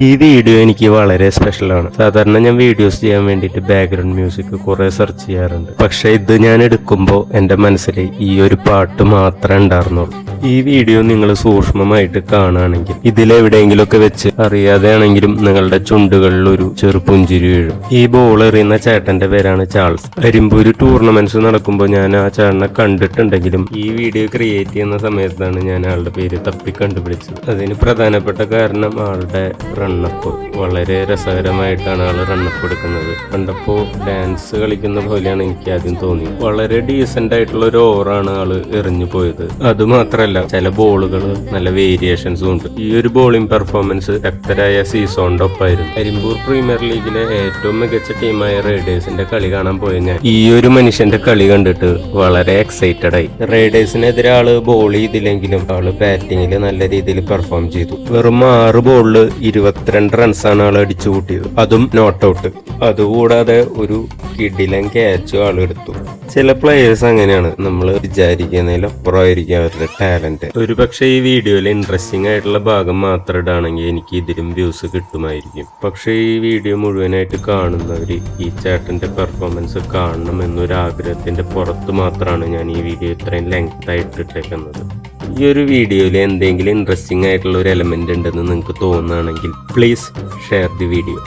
ഈ വീഡിയോ എനിക്ക് വളരെ സ്പെഷ്യലാണ്. സാധാരണ ഞാൻ വീഡിയോസ് ചെയ്യാൻ വേണ്ടിയിട്ട് ബാക്ക്ഗ്രൗണ്ട് മ്യൂസിക് കുറെ സെർച്ച് ചെയ്യാറുണ്ട്. പക്ഷെ ഇത് ഞാൻ എടുക്കുമ്പോൾ എൻ്റെ മനസ്സിൽ ഈ ഒരു പാട്ട് മാത്രമേ ഉണ്ടായിരുന്നുള്ളൂ. ഈ വീഡിയോ നിങ്ങൾ സൂക്ഷ്മമായിട്ട് കാണുകയാണെങ്കിൽ ഇതിലെവിടെയെങ്കിലുമൊക്കെ വെച്ച് അറിയാതെയാണെങ്കിലും നിങ്ങളുടെ ചുണ്ടുകളിൽ ഒരു ചെറുപുഞ്ചിരി വീഴും. ഈ ബോൾ എറിയുന്ന ചേട്ടന്റെ പേരാണ് ചാൾസ്. അരിമ്പൂര് ടൂർണമെന്റ്സ് നടക്കുമ്പോൾ ഞാൻ ആ ചേട്ടനെ കണ്ടിട്ടുണ്ടെങ്കിലും ഈ വീഡിയോ ക്രിയേറ്റ് ചെയ്യുന്ന സമയത്താണ് ഞാൻ ആളുടെ പേര് തപ്പി കണ്ടുപിടിച്ചത്. അതിന് പ്രധാനപ്പെട്ട കാരണം ആളുടെ റണ്ണപ്പ് വളരെ രസകരമായിട്ടാണ് ആള് റണ്ണപ്പ് എടുക്കുന്നത്. കണ്ടപ്പോൾ ഡാൻസ് കളിക്കുന്ന പോലെയാണ് എനിക്ക് ആദ്യം തോന്നിയത്. വളരെ ഡീസന്റ് ആയിട്ടുള്ള ഒരു ഓവറാണ് ആള് എറിഞ്ഞു പോയത്. അതുമാത്രമല്ല, ചില ബോളുകൾ നല്ല വേരിയേഷൻസും ഉണ്ട്. ഈ ഒരു ബോളിംഗ് പെർഫോമൻസ് ശക്തരായ സീസോണിന്റെ ഒപ്പമായിരുന്നു. അരിമ്പൂർ പ്രീമിയർ ലീഗിലെ ഏറ്റവും മികച്ച ടീമായ റൈഡേഴ്സിന്റെ കളി കാണാൻ പോയ ഞാൻ ഈ ഒരു മനുഷ്യന്റെ കളി കണ്ടിട്ട് വളരെ എക്സൈറ്റഡ് ആയി. റൈഡേഴ്സിനെതിരെ ആള് ബോൾ ചെയ്തില്ലെങ്കിലും ആള് ബാറ്റിംഗിൽ നല്ല രീതിയിൽ പെർഫോം ചെയ്തു. വെറും 6 ബോളില് 22 റൺസാണ് ആൾ അടിച്ചു കൂട്ടിയത്, അതും നോട്ട് ഔട്ട്. അതുകൂടാതെ ഒരു കിടിലൻ ക്യാച്ചും ആൾ എടുത്തു. ചില പ്ലേയേഴ്സ് അങ്ങനെയാണ്, നമ്മൾ വിചാരിക്കുന്നതിലപ്പുറമായിരിക്കും അവരുടെ ടാലന്റ്. ഒരു പക്ഷെ ഈ വീഡിയോയിൽ ഇൻട്രസ്റ്റിംഗ് ആയിട്ടുള്ള ഭാഗം മാത്രം ഇടാണെങ്കിൽ എനിക്ക് ഇതിലും വ്യൂസ് കിട്ടുമായിരിക്കും. പക്ഷെ ഈ വീഡിയോ മുഴുവനായിട്ട് കാണുന്നവർ ഈ ചേട്ടന്റെ പെർഫോമൻസ് കാണണം എന്നൊരു ആഗ്രഹത്തിന്റെ പുറത്ത് മാത്രമാണ് ഞാൻ ഈ വീഡിയോ ഇത്രയും ലെങ്ത് ആയിട്ട് ഇട്ടേക്കുന്നത്. ഈ ഒരു വീഡിയോയിൽ എന്തെങ്കിലും ഇൻട്രസ്റ്റിംഗ് ആയിട്ടുള്ള ഒരു എലമെന്റ് ഉണ്ടെന്ന് നിങ്ങൾക്ക് തോന്നുകയാണെങ്കിൽ പ്ലീസ് ഷെയർ ദി വീഡിയോ.